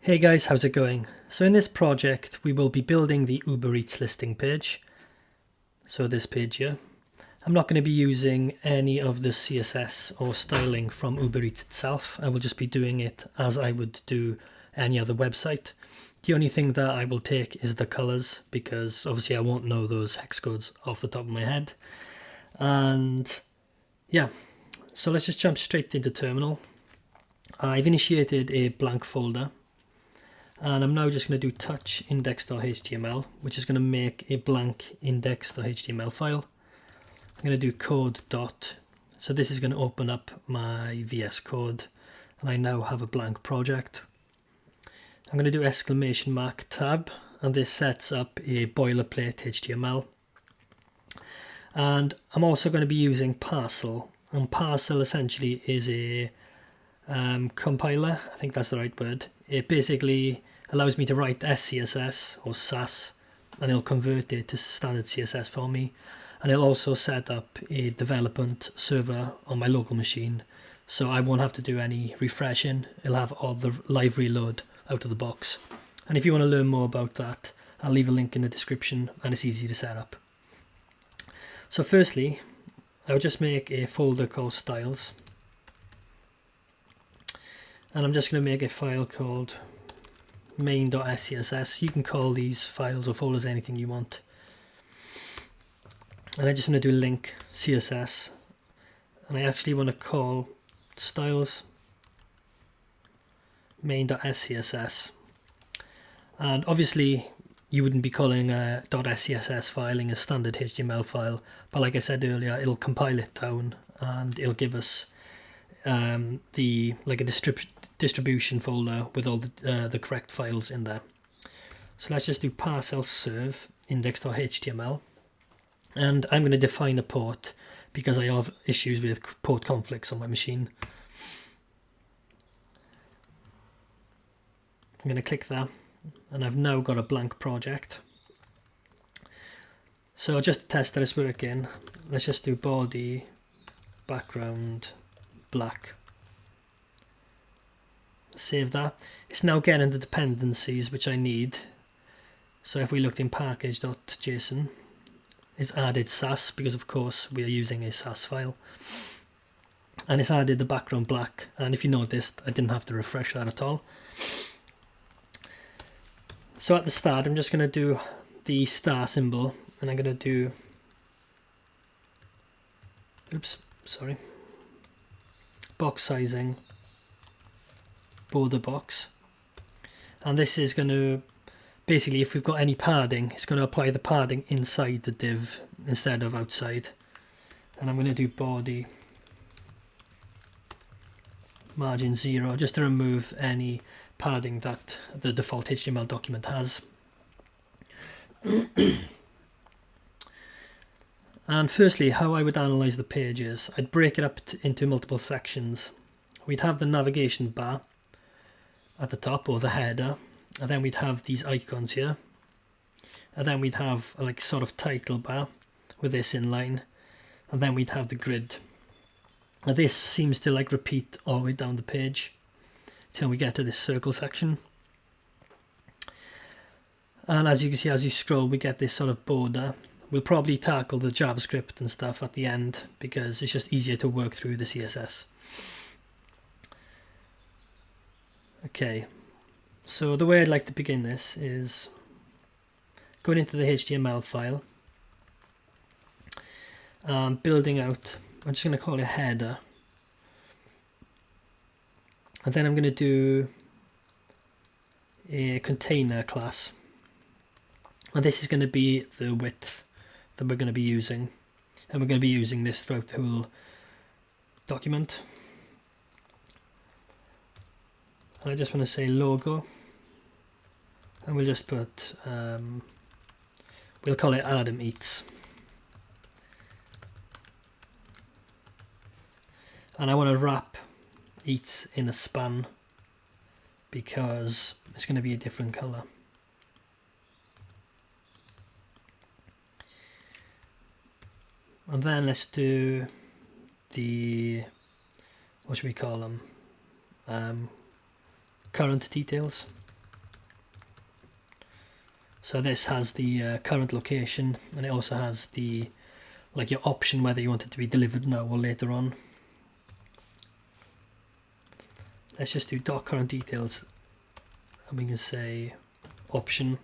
Hey guys, how's it going? So in this project we will be building the Uber Eats listing page. So this page here. I'm not going to be using any of the CSS or styling from Uber Eats itself. I will just be doing it as I would do any other website. The only thing that I will take is the colors, because obviously I won't know those hex codes off the top of my head. And yeah, so let's just jump straight into terminal. I've initiated a blank folder. And I'm now just going to do touch index.html, which is going to make a blank index.html file. I'm going to do code dot. So this is going to open up my VS Code, and I now have a blank project. I'm going to do exclamation mark tab, and this sets up a boilerplate HTML. And I'm also going to be using Parcel, and Parcel essentially is a compiler. I think that's the right word. It basically allows me to write SCSS or SAS, and it'll convert it to standard CSS for me, and it'll also set up a development server on my local machine, so I won't have to do any refreshing. It'll have all the live reload out of the box. And if you want to learn more about that, I'll leave a link in the description, and it's easy to set up. So firstly, I'll just make a folder called styles, and I'm just going to make a file called main.scss. You can call these files or folders anything you want. And I just want to do link CSS, and I actually want to call styles main.scss. And obviously you wouldn't be calling a .scss filing a standard HTML file, but like I said earlier, it'll compile it down and it'll give us a distribution folder with all the correct files in there. So let's just do parcel serve index.html, and I'm going to define a port because I have issues with port conflicts on my machine. I'm going to click that, and I've now got a blank project. So just to test that it's working, let's just do body background black. Save that. It's now getting the dependencies which I need. So if we looked in package.json, it's added SAS, because of course we are using a SAS file, and it's added the background black. And if you noticed, I didn't have to refresh that at all. So at the start, I'm just going to do the star symbol, and I'm going to do box sizing border box, and this is going to basically, if we've got any padding, it's going to apply the padding inside the div instead of outside. And I'm going to do body margin 0 just to remove any padding that the default HTML document has. And firstly, how I would analyze the page is I'd break it up into multiple sections. We'd have the navigation bar at the top, or the header, and then we'd have these icons here, and then we'd have a sort of title bar with this inline, and then we'd have the grid. Now this seems to repeat all the way down the page till we get to this circle section. And as you can see, as you scroll, we get this sort of border. We'll probably tackle the JavaScript and stuff at the end because it's just easier to work through the CSS. Okay, so the way I'd like to begin this is going into the HTML file, building out, I'm just going to call it header, and then I'm going to do a container class, and this is going to be the width that we're going to be using, and we're going to be using this throughout the whole document. And I just want to say logo, and we'll just put we'll call it Adam Eats, and I want to wrap Eats in a span because it's going to be a different color. And then let's do the, what should we call them, current details. So this has the current location, and it also has the your option whether you want it to be delivered now or later on. Let's just do .current details, and we can say option.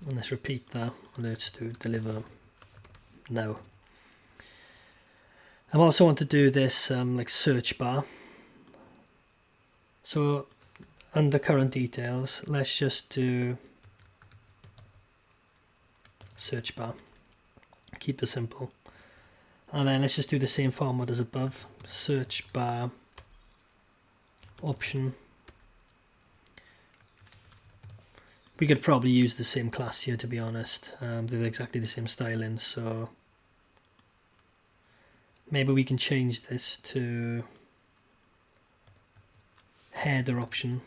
And let's repeat that. Let's do deliver now. I also want to do this like search bar. So under current details, let's just do search bar. Keep it simple. And then let's just do the same format as above. Search bar option. We could probably use the same class here, to be honest. They're exactly the same styling, so maybe we can change this to header option.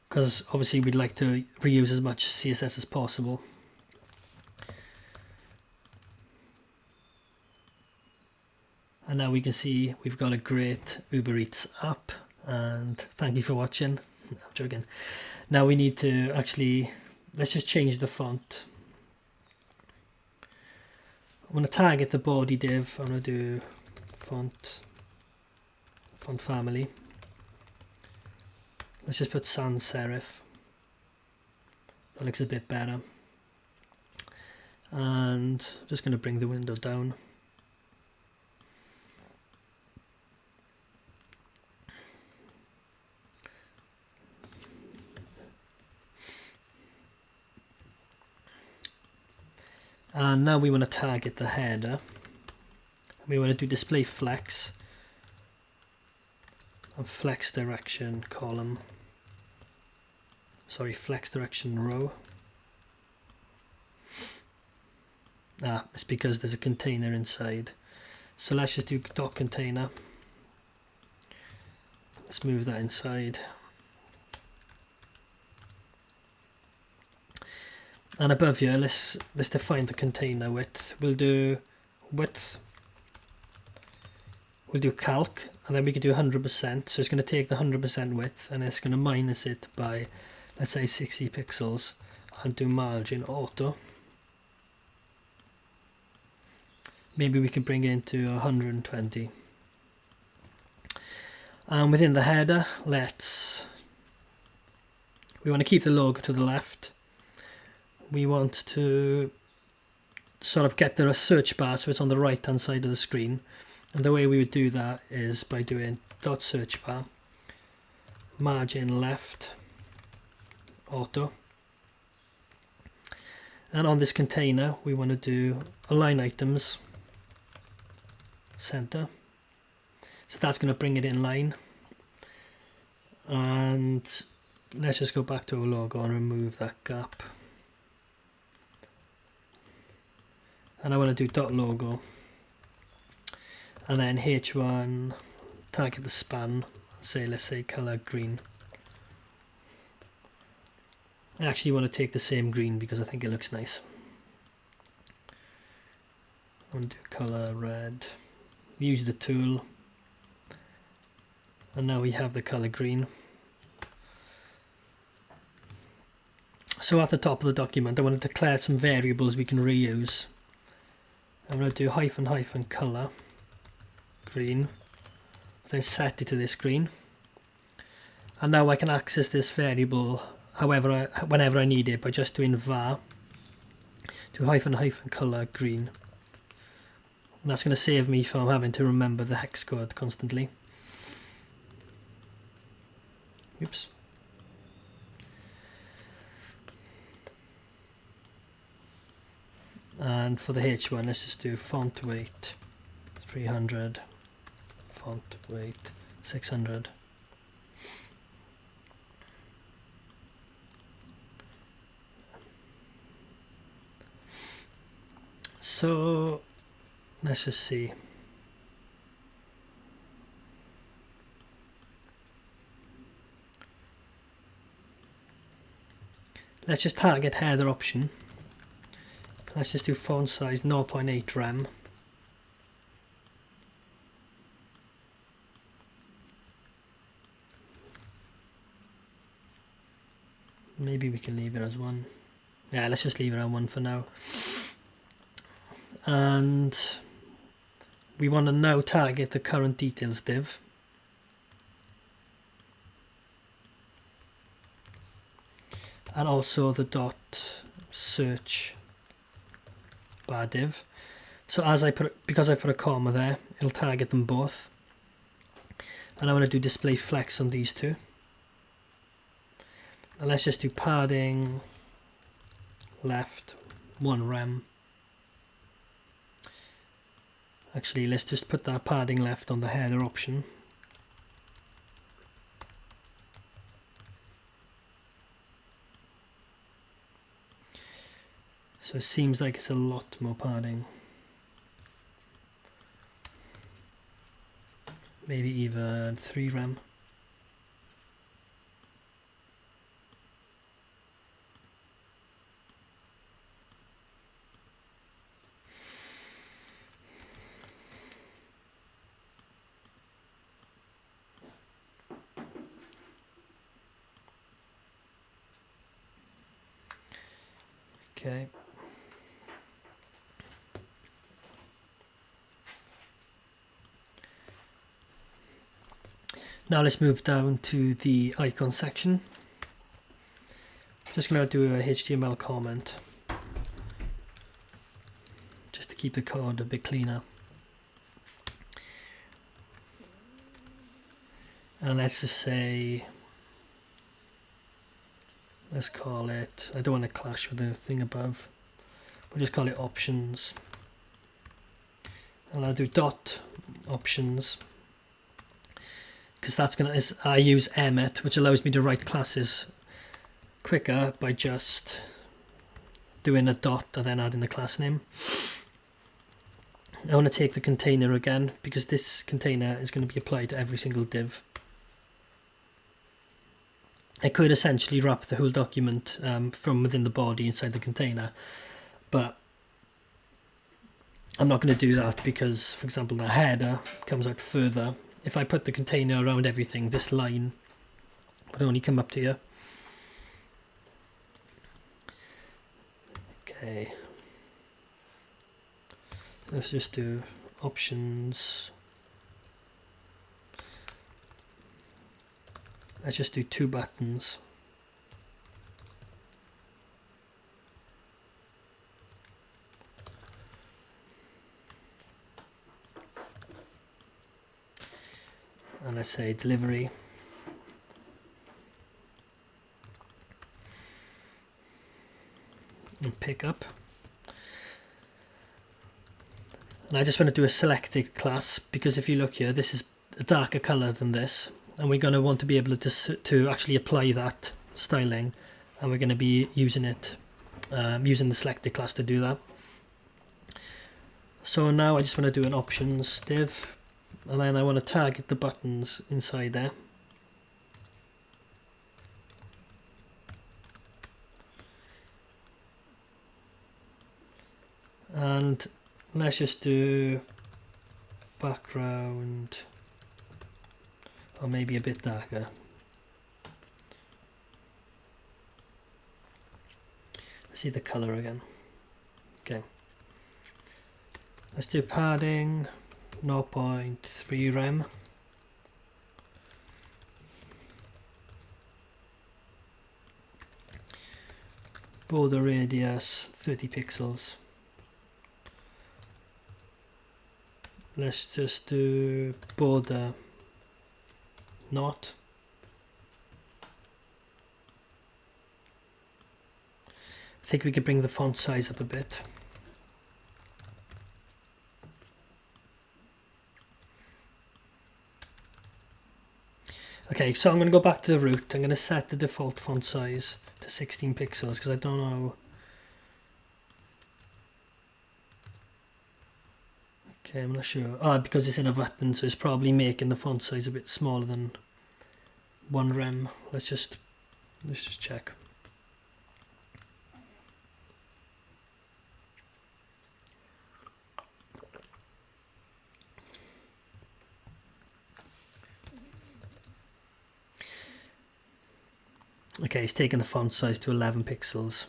Because obviously we'd like to reuse as much CSS as possible. And now we can see we've got a great Uber Eats app, and thank you for watching. No, I'm joking. Now we need to actually, let's just change the font. I'm going to target the body div. I'm going to do font family. Let's just put sans serif. That looks a bit better. And I'm just going to bring the window down. And now we want to target the header. We want to do display flex and flex direction column. Sorry, flex direction row. It's because there's a container inside. So let's just do .container. Let's move that inside. And above here, let's define the container width. We'll do width. We'll do calc, and then we can do 100%. So it's going to take the 100% width, and it's going to minus it by, let's say, 60 pixels, and do margin auto. Maybe we can bring it into 120. And within the header, we want to keep the logo to the left. We want to sort of get the search bar so it's on the right hand side of the screen, and the way we would do that is by doing .search bar margin left auto, and on this container we want to do align items center, so that's going to bring it in line. And let's just go back to our logo and remove that gap. And I want to do .logo, and then H1, target the span, let's say color green. I actually want to take the same green because I think it looks nice. I want to do color red, use the tool, and now we have the color green. So at the top of the document I want to declare some variables we can reuse. I'm going to do hyphen color green, then set it to this green, and now I can access this variable whenever I need it by just doing var to hyphen color green. And that's going to save me from having to remember the hex code constantly. Oops. And for the H1, let's just do font weight 300, font weight 600. So let's just see. Let's just target header option. let's just do font size 0.8 rem. Maybe we can leave it as 1. Yeah, let's just leave it at 1 for now. And we want to now target the current details div. And also the dot search bar div. So because I put a comma there, it'll target them both. And I want to do display flex on these two. And let's just do padding left 1 rem. Actually, let's just put that padding left on the header option. So it seems like it's a lot more padding. Maybe even 3 rem. Okay. Now let's move down to the icon section. Just going to do a HTML comment just to keep the code a bit cleaner. And let's just say, let's call it, I don't want to clash with the thing above, we'll just call it options. And I'll do dot options, because that's going to, I use emmet, which allows me to write classes quicker by just doing a dot and then adding the class name. I want to take the container again, because this container is going to be applied to every single div. I could essentially wrap the whole document from within the body inside the container, but I'm not going to do that because, for example, the header comes out further. If I put the container around everything, this line would only come up to here. Okay, let's just do options. Let's just do 2 buttons. And let's say delivery. And pick up. And I just want to do a selected class, because if you look here, this is a darker color than this. And we're going to want to be able to actually apply that styling, and we're going to be using it, using the selected class to do that. So now I just want to do an options div, and then I want to target the buttons inside there. And let's just do background, or maybe a bit darker. Let's see the color again. Okay. Let's do padding 0.3 rem. Border radius 30 pixels. Let's just do border not. I think we could bring the font size up a bit. Okay, so I'm going to go back to the root. I'm going to set the default font size to 16 pixels because I don't know. Okay, I'm not sure. Because it's in a button, so it's probably making the font size a bit smaller than 1 rem. Let's just check. Okay, it's taken the font size to 11 pixels.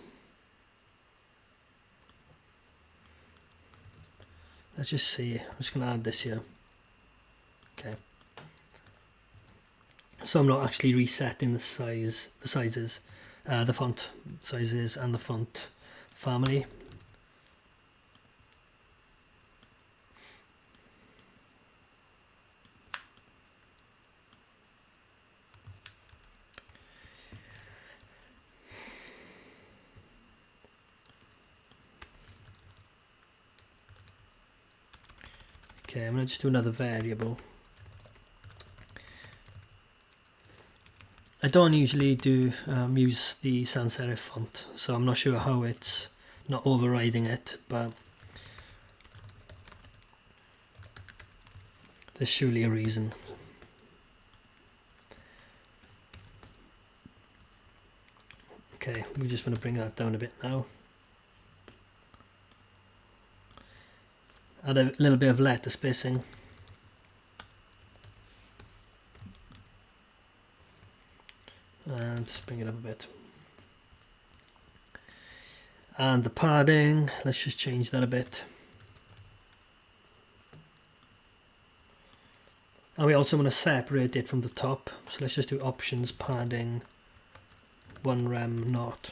Let's just see. I'm just going to add this here. Okay. So I'm not actually resetting the sizes, the font sizes and the font family. Okay, I'm going to just do another variable. I don't usually use the sans serif font, so I'm not sure how it's not overriding it, but there's surely a reason. Okay, we just want to bring that down a bit now. Add a little bit of letter spacing. And just bring it up a bit. And the padding, let's just change that a bit. And we also want to separate it from the top, so let's just do options, padding, 1 rem not.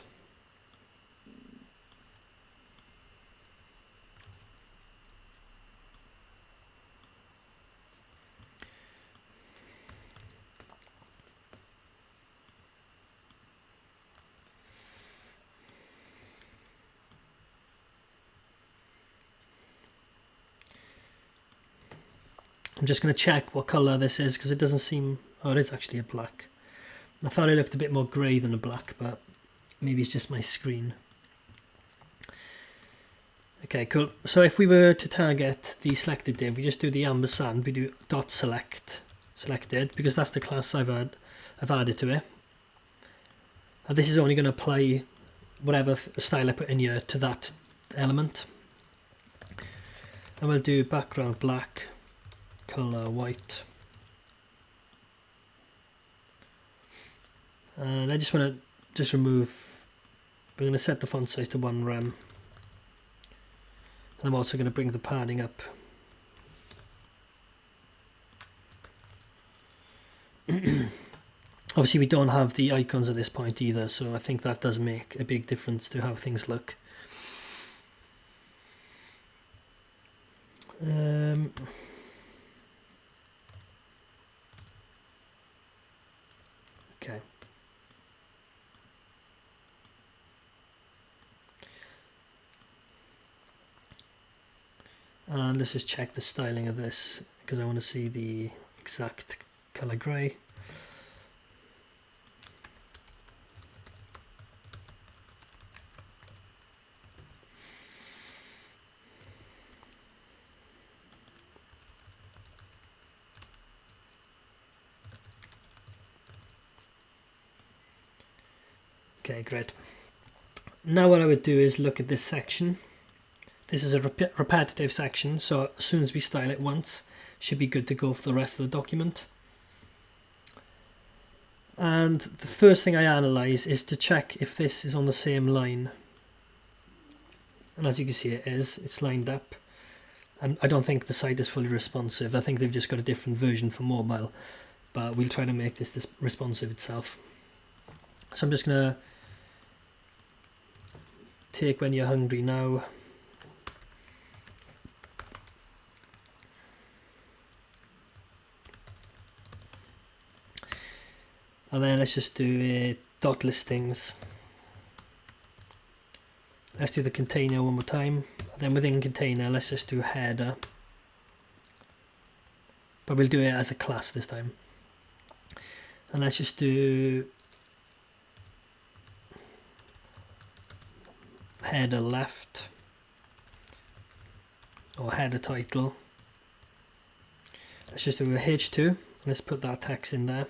I'm just going to check what colour this is because it doesn't seem... Oh, it is actually a black. I thought it looked a bit more grey than a black, but maybe it's just my screen. Okay, cool. So if we were to target the selected div, we just do the ampersand, we do dot select selected, because that's the class I've added to it. And this is only going to apply whatever style I put in here to that element. And we'll do background black, color white, and I just want to remove, we're going to set the font size to 1 rem, and I'm also going to bring the padding up. Obviously we don't have the icons at this point either, so I think that does make a big difference to how things look. Okay. And let's just check the styling of this because I want to see the exact color grey. Okay, great. Now what I would do is look at this section. This is a repetitive section, so as soon as we style it once, it should be good to go for the rest of the document. And the first thing I analyze is to check if this is on the same line. And as you can see, it is. It's lined up. And I don't think the site is fully responsive. I think they've just got a different version for mobile, but we'll try to make this responsive itself. So I'm just going to take When You're Hungry now. And then let's just do dot listings. Let's do the container one more time. And then within container, let's just do header. But we'll do it as a class this time. And let's just do header left, or header title. Let's just do a H2. Let's put that text in there.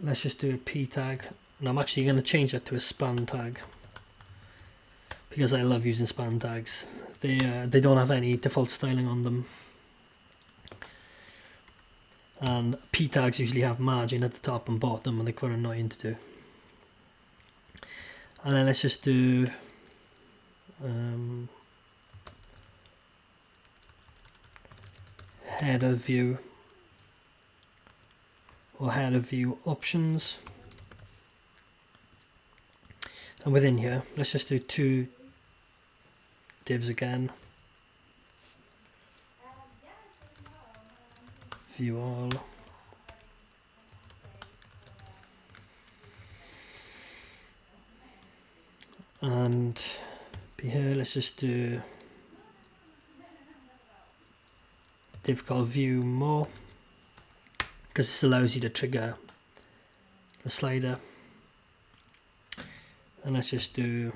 Let's just do a P tag, and I'm actually going to change that to a span tag because I love using span tags. They don't have any default styling on them. and p tags usually have margin at the top and bottom, and they're quite annoying to do. And then let's just do header view or header view options, and within here let's just do 2 divs again, view all, and be here let's just do div called view more, because this allows you to trigger the slider. And let's just do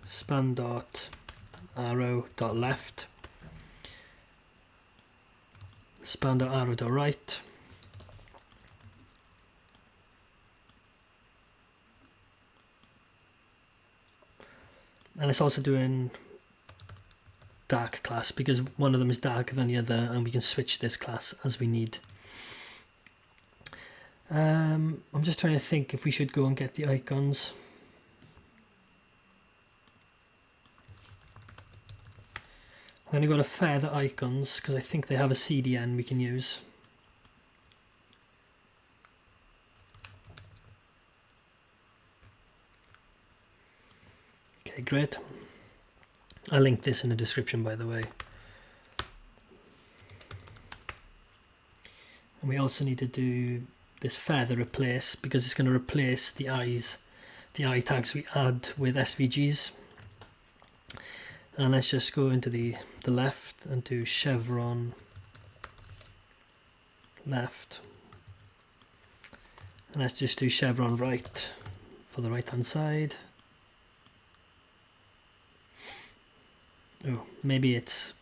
span dot arrow dot left, span dot arrow dot right, and it's also doing dark class because one of them is darker than the other, and we can switch this class as we need. I'm just trying to think if we should go and get the icons. I'm going to go to feather icons because I think they have a CDN we can use. Okay, great. I'll link this in the description, by the way. And we also need to do this feather replace because it's going to replace the eye tags we add with SVGs. And let's just go into the left and do chevron left, and let's just do chevron right for the right hand side. Oh, maybe it's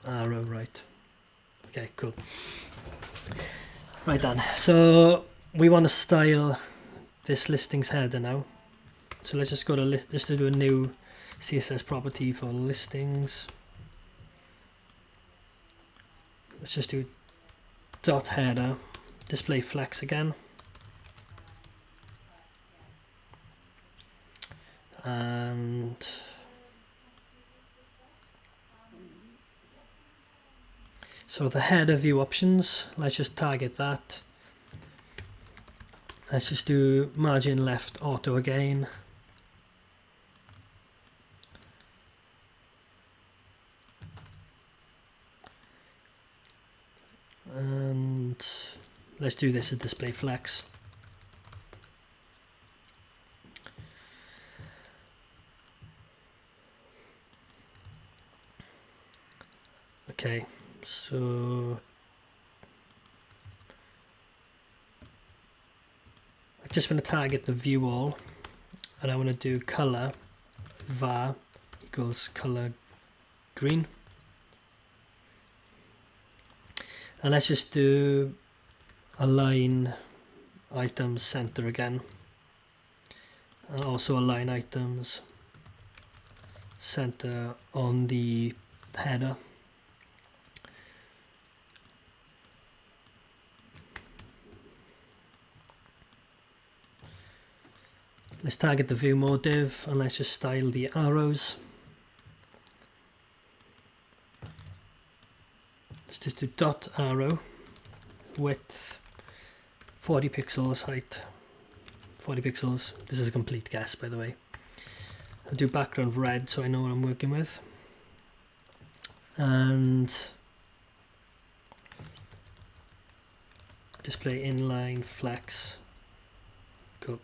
arrow right. Okay, cool. Right then, so we want to style this listings header now. So let's just go to just to do a new CSS property for listings. Let's just do dot header display flex again, and so the header view options, let's just target that. Let's just do margin left auto again. And let's do this as display flex. Okay, so I just want to target the view all, and I want to do color var equals color green. And let's just do align items center again, and also align items center on the header. Let's target the view more div, and let's just style the arrows. Let's just do dot arrow width 40 pixels, height 40 pixels. This is a complete guess, by the way. I'll do background red so I know what I'm working with. And display inline flex. Cool.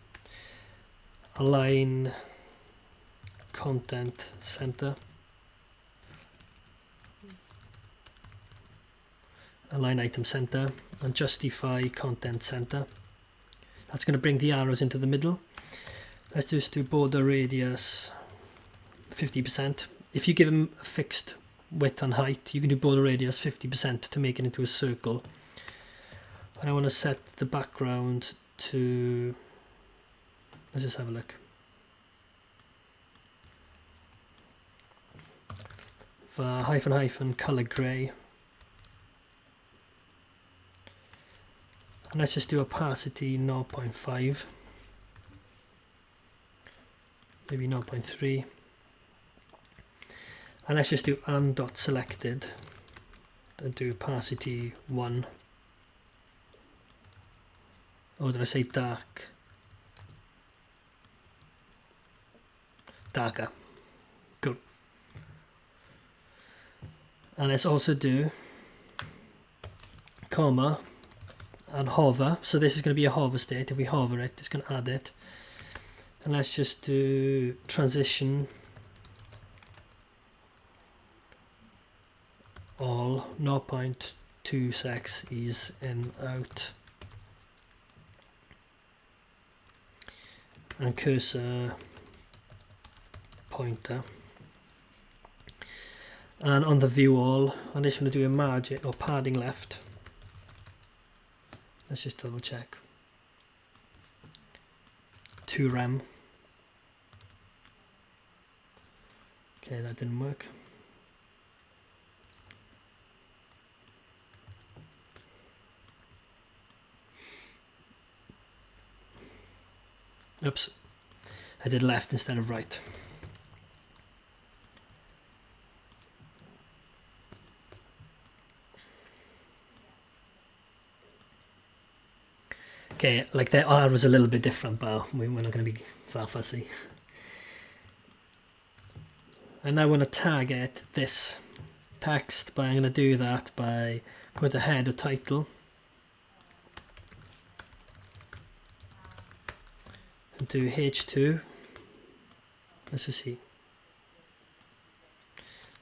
Align content center. Align item center and justify content center. That's going to bring the arrows into the middle. Let's just do border radius 50%. If you give them a fixed width and height, you can do border radius 50% to make it into a circle. And I want to set the background to, let's just have a look. hyphen color gray. And let's just do opacity 0.5, maybe 0.3. And let's just do and.selected and do opacity 1. Oh, did I say dark? Darker. Good. And let's also do comma and hover. So this is going to be a hover state. If we hover it, it's going to add it. And let's just do transition all 0.2 secs is in out. And cursor pointer. And on the view all, I'm just going to do a margin or padding left. Let's just double check. 2 rem. Okay, that didn't work. Oops, I did left instead of right. Okay, like the R was a little bit different, but we're not going to be that fussy. And I want to target this text, but I'm going to do that by going to head or title. And do H2. Let's just see.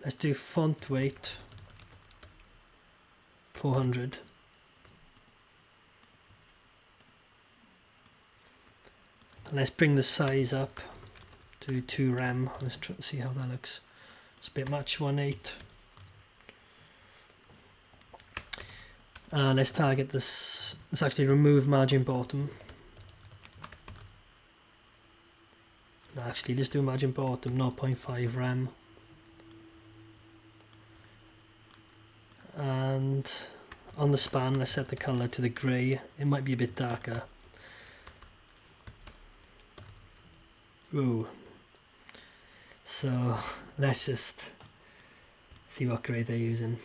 Let's do font weight 400. And let's bring the size up to 2 rem. Let's try to see how that looks. It's a bit much, 1.8. And let's target this. Let's actually remove margin bottom. Actually, let's do margin bottom 0.5 rem. And on the span, let's set the color to the grey. It might be a bit darker. Ooh. So let's just see what grey they're using.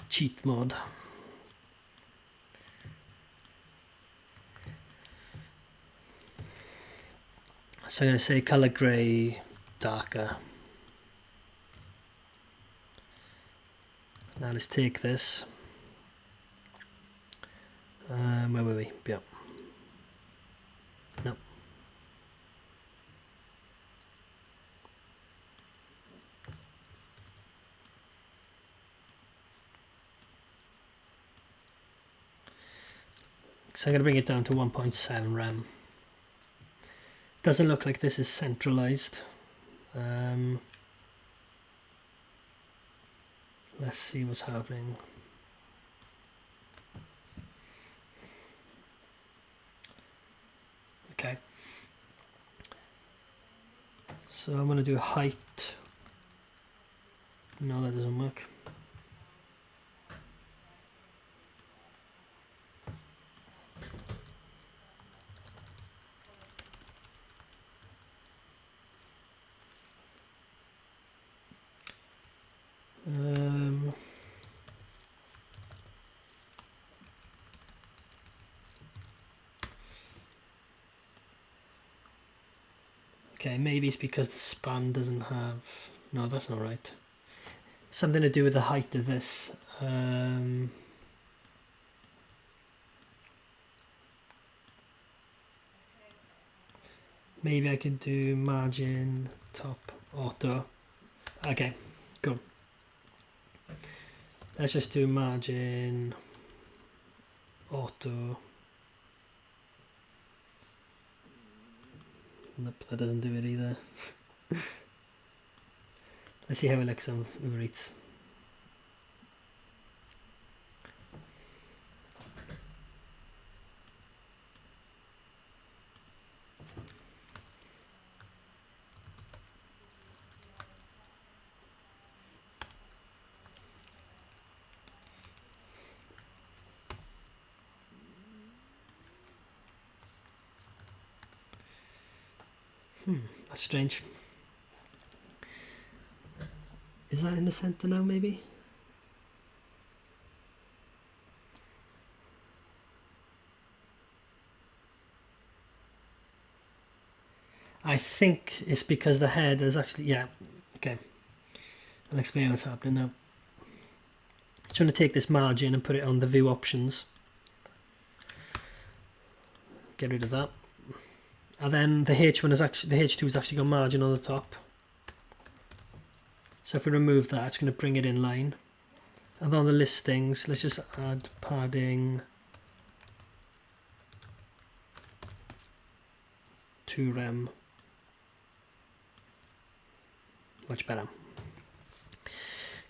Cheat mod. So I'm going to say color grey darker. Now let's take this. Where were we? Yeah. No. So I'm going to bring it down to 1.7 rem. Doesn't look like this is centralized. Let's see what's happening. Okay. So I'm going to do height. No, that doesn't work. Okay, maybe it's because the span doesn't have... No, that's not right. Something to do with the height of this. Maybe I could do margin top auto. Okay, cool. Let's just do margin auto. Nope, that doesn't do it either. Let's see how it looks on Uber Eats. That's strange. Is that in the center now, maybe? I think it's because the head is actually, yeah, okay. I'll explain what's happening now. I'm trying to take this margin and put it on the view options. Get rid of that. And then the H1 is actually, the H2 is actually got margin on the top. So if we remove that, it's going to bring it in line. And on the listings, let's just add padding 2 rem. Much better.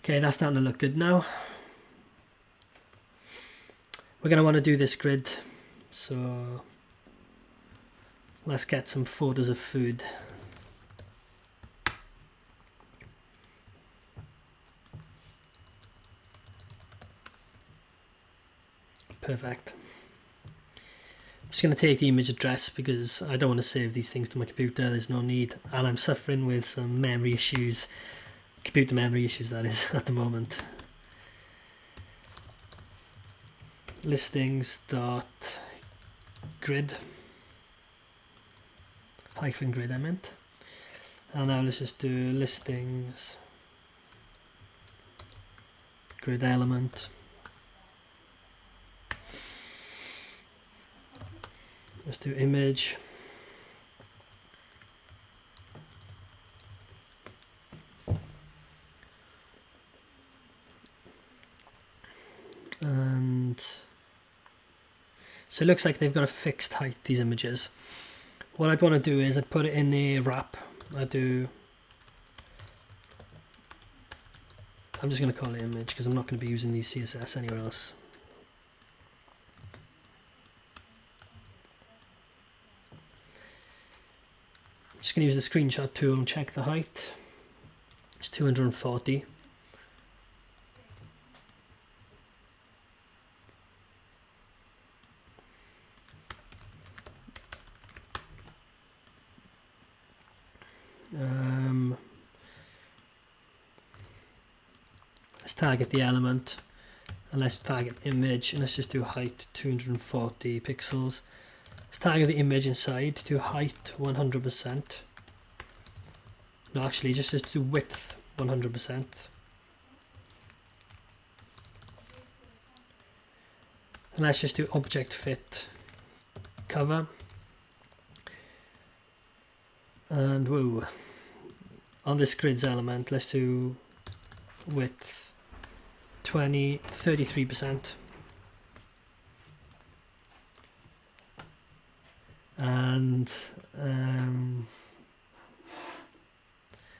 Okay, that's starting to look good now. We're going to want to do this grid, so let's get some photos of food. Perfect. I'm just going to take the image address because I don't want to save these things to my computer, there's no need, and I'm suffering with some memory issues, computer memory issues that is, at the moment. Listings dot grid hyphen grid I meant, and now let's just do listings grid element. Let's do image and so it looks like they've got a fixed height, these images. What I'd want to do is I'd put it in a wrap. I'm just going to call it image because I'm not going to be using these CSS anywhere else. I'm just going to use the screenshot tool and check the height. It's 240. Let's target the element and let's target image and let's just do height 240 pixels. Let's target the image inside to height 100%. No, actually just do width 100%. And let's just do object fit cover. And whoa, on this grids element, let's do width 33%. And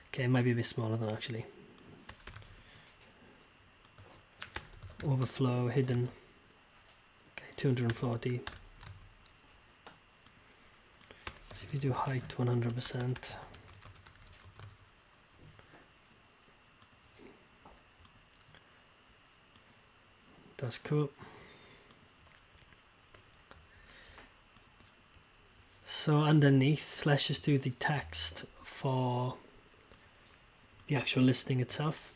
okay, it might be a bit smaller than actually. Overflow hidden. Okay, 240. So if you do height 100%. That's cool. So underneath, let's just do the text for the actual listing itself.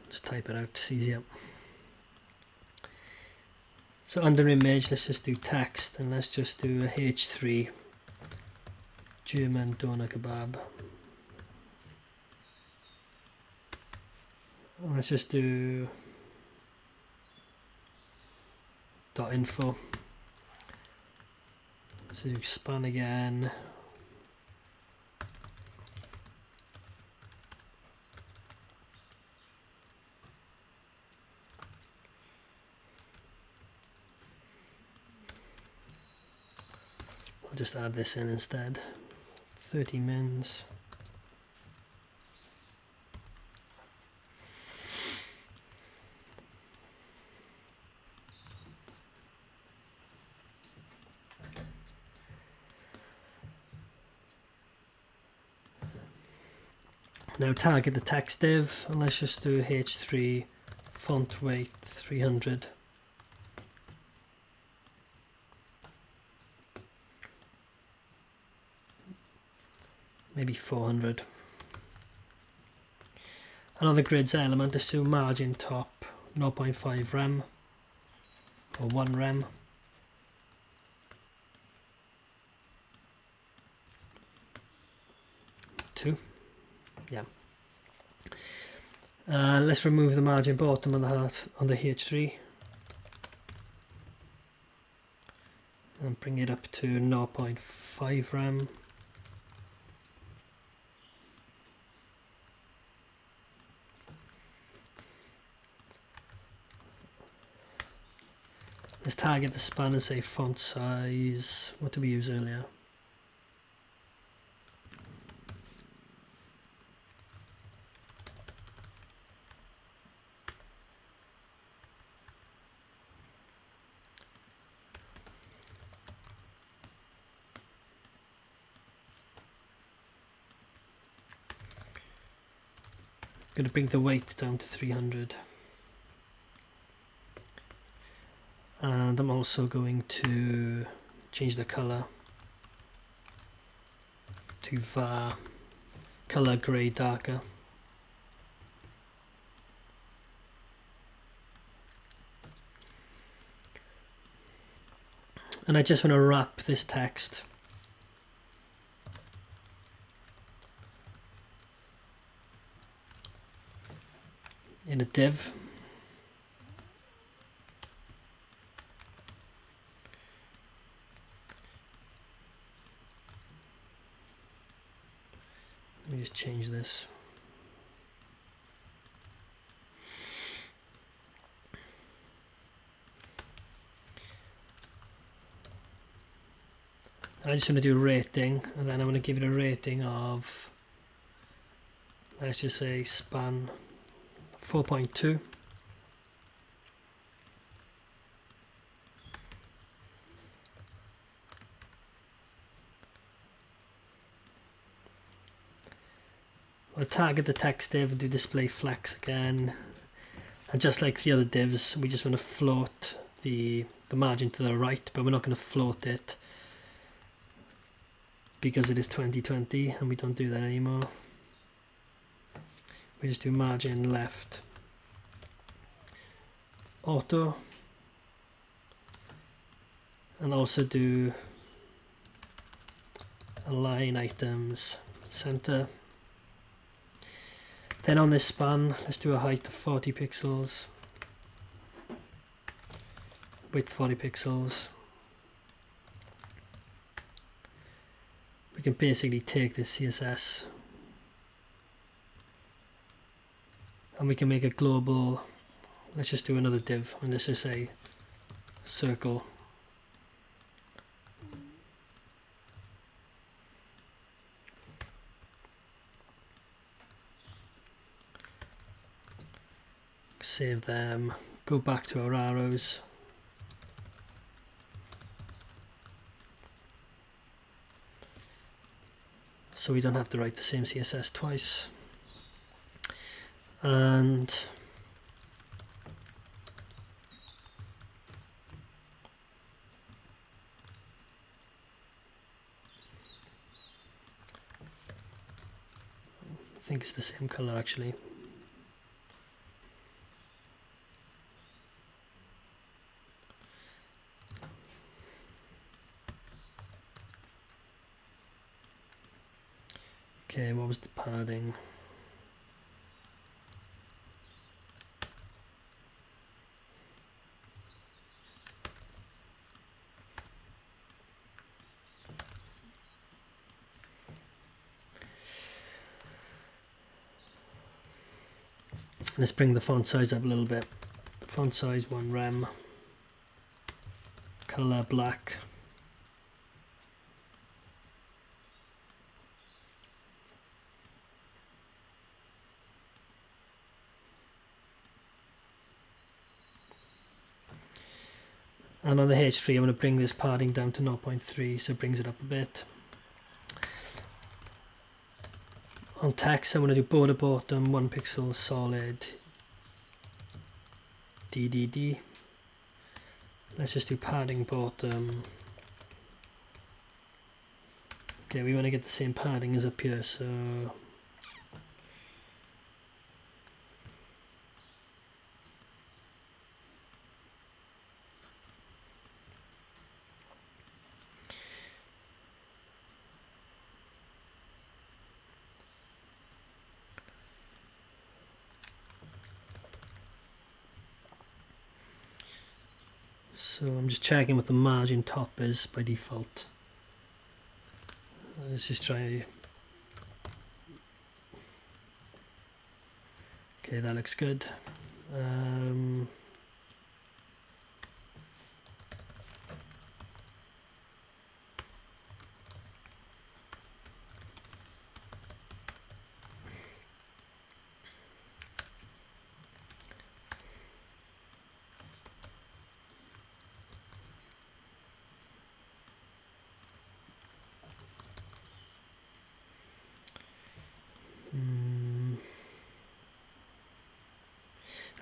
Just type it out, it's easier. So under image, let's just do text and let's just do a H3 German doner kebab. And let's just do .info. So do span again. I'll just add this in instead. 30 mins. Now target the text div and let's just do H3 font weight 300. maybe 400. And on the grids element, let's do margin top 0.5 rem or 1 rem. Two, yeah. Let's remove the margin bottom on the H3 and bring it up to 0.5 rem. Let's target the span and say font size. What did we use earlier? Going to bring the weight down to 300. And I'm also going to change the color to var color gray darker. And I just want to wrap this text in a div. Let me just change this. And I just want to do a rating, and then I'm going to give it a rating of, let's just say span 4.2. We'll target the text div and do display flex again, and just like the other divs, we just want to float the margin to the right, but we're not going to float it because it is 2020 and we don't do that anymore. We just do margin left auto, and also do align items center. Then on this span, let's do a height of 40 pixels, width 40 pixels. We can basically take this CSS and we can make a global, let's just do another div, and this is a circle. Save them, go back to our arrows. So we don't have to write the same CSS twice. And I think it's the same color actually. Okay, what was the padding? Let's bring the font size up a little bit. Font size 1 rem. Color black. And on the H3 I'm going to bring this padding down to 0.3, so it brings it up a bit. On text I'm going to do border bottom 1 pixel solid DDD. Let's just do padding bottom Okay, we want to get the same padding as up here, so I'm just checking what the margin top is by default. Let's just try. Okay, that looks good.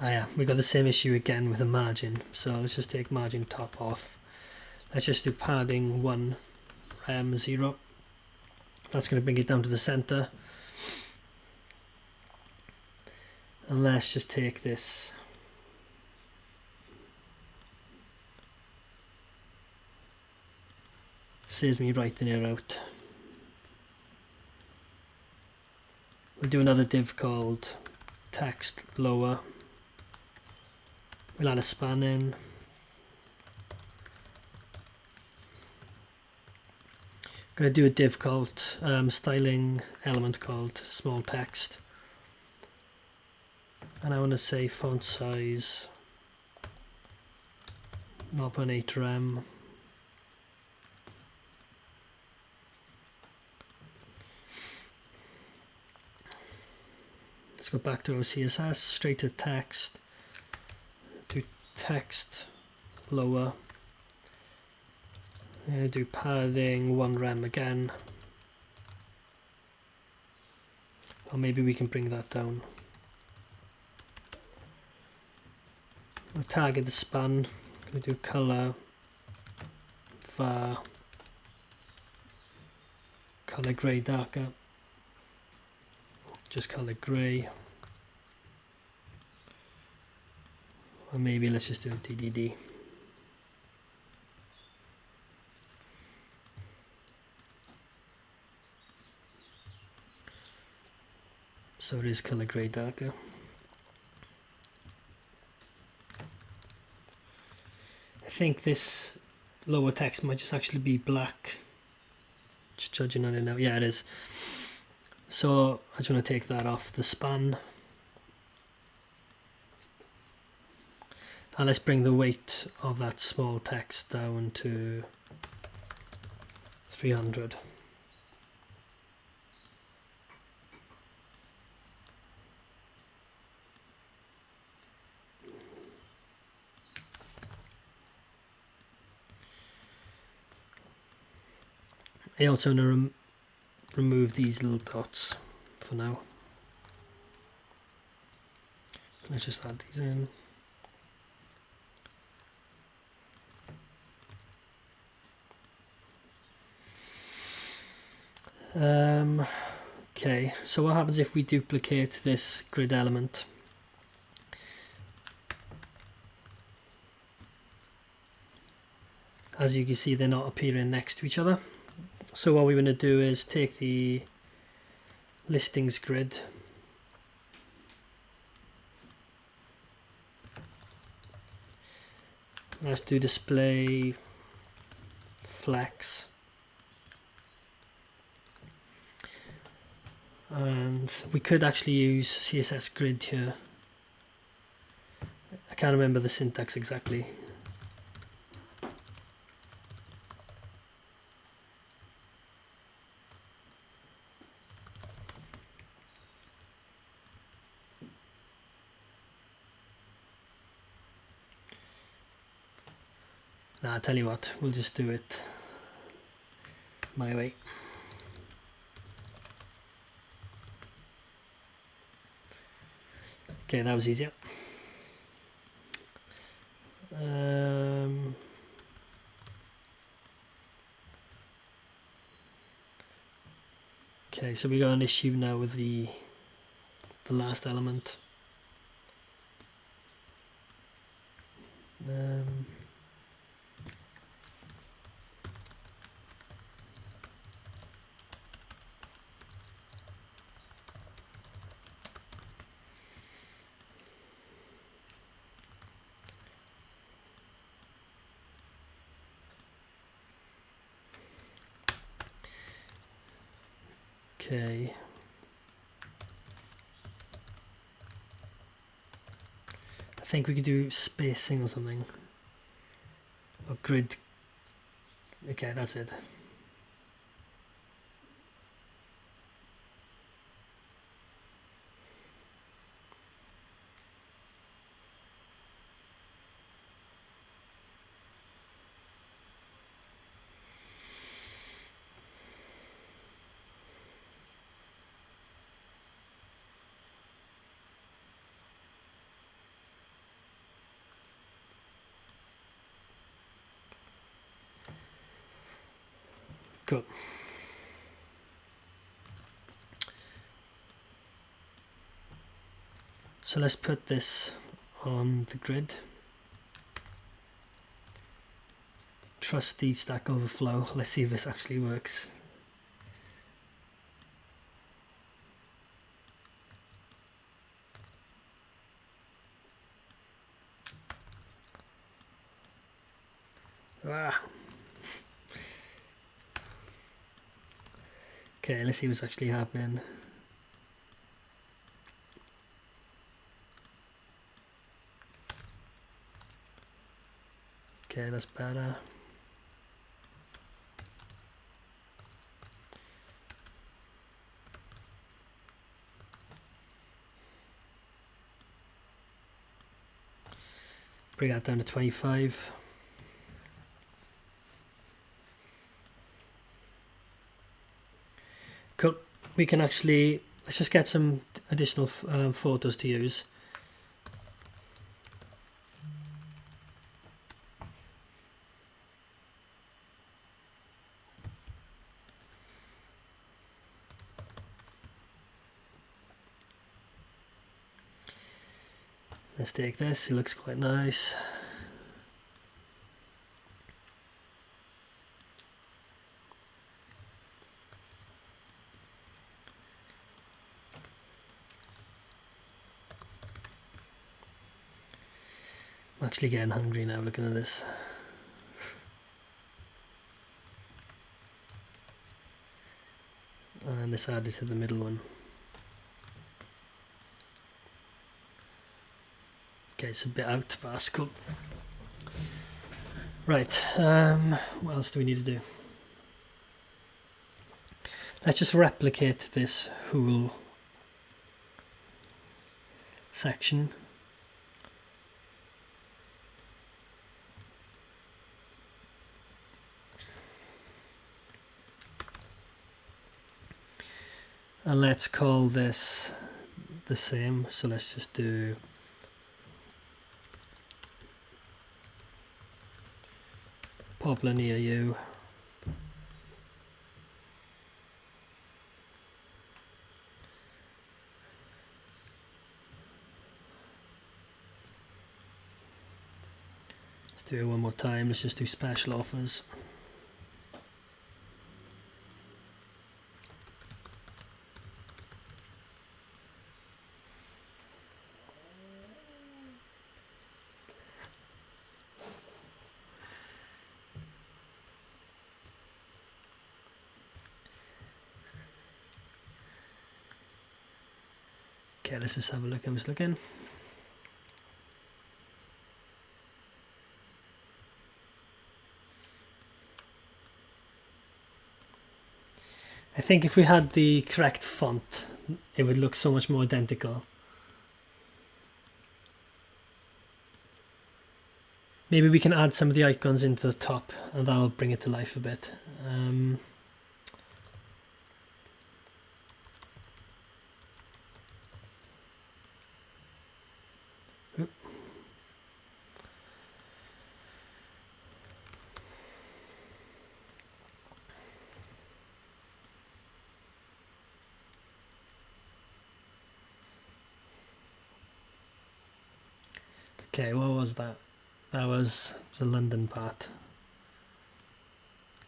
Ah yeah, we got the same issue again with the margin, so let's just take margin top off. Let's just do padding 1 rem 0. That's going to bring it down to the center. And let's just take this saves me writing it out. We'll do another div called text lower. We'll add a span in. I'm going to do a div called styling element called small text. And I want to say font size 0.8 rem. Let's go back to our CSS, straight to text, do text lower, do padding 1 rem again, or maybe we can bring that down. We'll target the span, going to do color, var, color grey darker. Just color grey, or maybe let's just do a DDD. So it is color grey darker. I think this lower text might just actually be black. Just judging on it now. Yeah, it is. So I just want to take that off the span. And let's bring the weight of that small text down to 300. I also want to remove these little dots for now. Let's just add these in. Okay, so what happens if we duplicate this grid element? As you can see, they're not appearing next to each other. So what we want to do is take the listings grid, let's do display flex, and we could actually use CSS grid here. I can't remember the syntax exactly. I'll tell you what, we'll just do it my way. Okay, that was easier. Okay, so we got an issue now with the last element. Okay. I think we could do spacing or something. Or grid. Okay, that's it. Cool. So let's put this on the grid. Trusty Stack Overflow. Let's see if this actually works. Ah. Okay, let's see what's actually happening. Okay, that's better. Bring that down to 25. Cool. We can actually, let's just get some additional photos to use. Let's take this, it looks quite nice. I'm actually getting hungry now looking at this. And let's add it to the middle one. Okay, it's a bit out, but that's cool. Right, what else do we need to do? Let's just replicate this whole section. And let's call this the same, so let's just do poplar near you. Let's do it one more time, let's just do special offers. Okay, let's just have a look. I was looking. I think if we had the correct font, it would look so much more identical. Maybe we can add some of the icons into the top and that'll bring it to life a bit. Okay, what was that? That was the London part.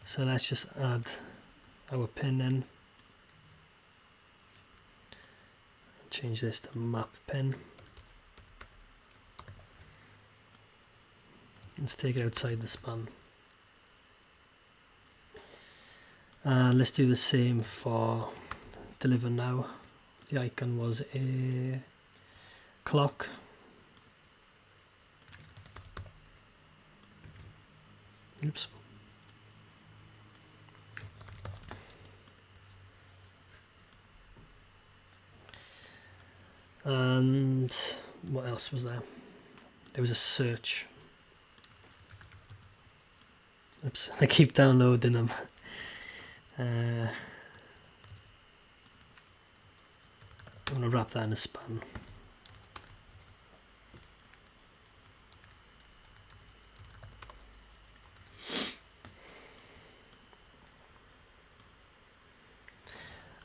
So let's just add our pin in. Change this to map pin. Let's take it outside the span. And let's do the same for deliver now. The icon was a clock. Oops. And what else was there? There was a search. Oops, I keep downloading them. I'm going to wrap that in a span.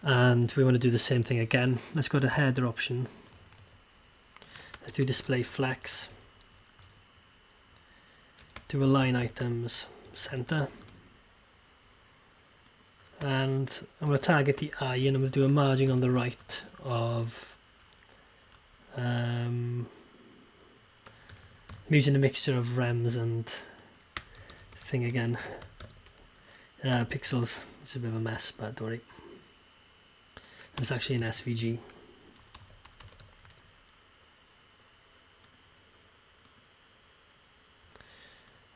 And we want to do the same thing again. Let's go to header option. Let's do display flex. Do align items center. And I'm going to target the eye, and I'm going to do a margin on the right of I'm using a mixture of rems and thing again. Pixels. It's a bit of a mess, but don't worry. It's actually an SVG.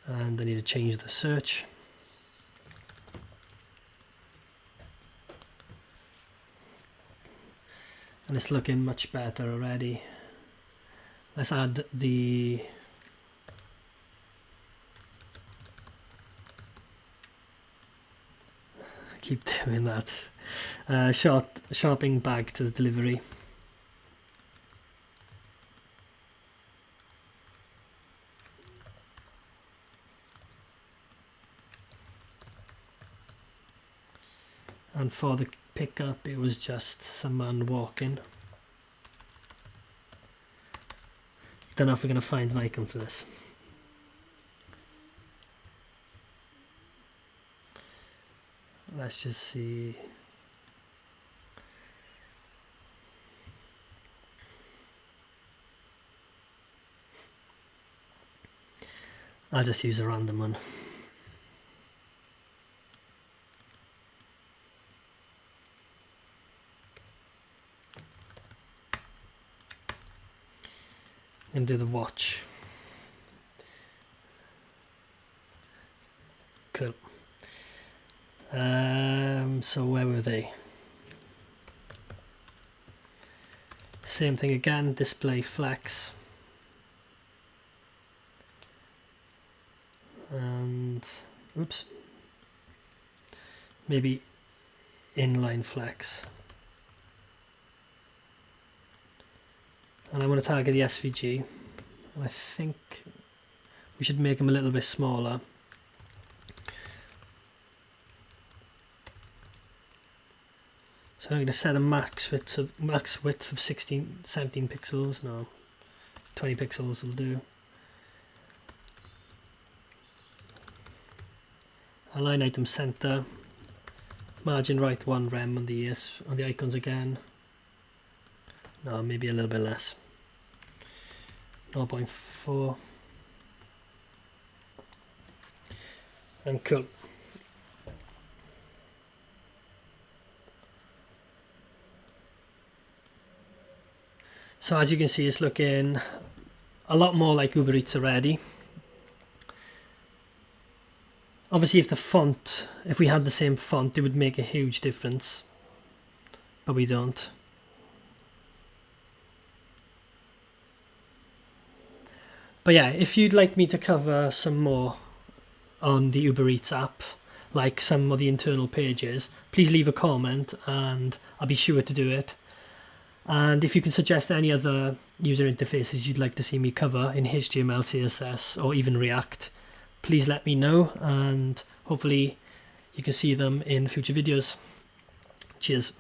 And I need to change the search. And it's looking much better already. Let's add the I keep doing that. Shopping bag to the delivery. And for the pickup, it was just some man walking. Don't know if we're going to find an icon for this. Let's just see. I'll just use a random one. And do the watch. Cool. So where were they? Same thing again, display flex. And oops. Maybe inline flex. And I want to target the SVG. And I think we should make them a little bit smaller. So I'm going to set a max width of 17 pixels. No, 20 pixels will do. Align item center. Margin right 1 rem on the icons again. No, maybe a little bit less. 0.4. And cool. So as you can see, it's looking a lot more like Uber Eats already. Obviously, if we had the same font, it would make a huge difference, but we don't. But yeah, if you'd like me to cover some more on the Uber Eats app, like some of the internal pages, please leave a comment and I'll be sure to do it. And if you can suggest any other user interfaces you'd like to see me cover in HTML, CSS, or even React, please let me know, and hopefully you can see them in future videos. Cheers.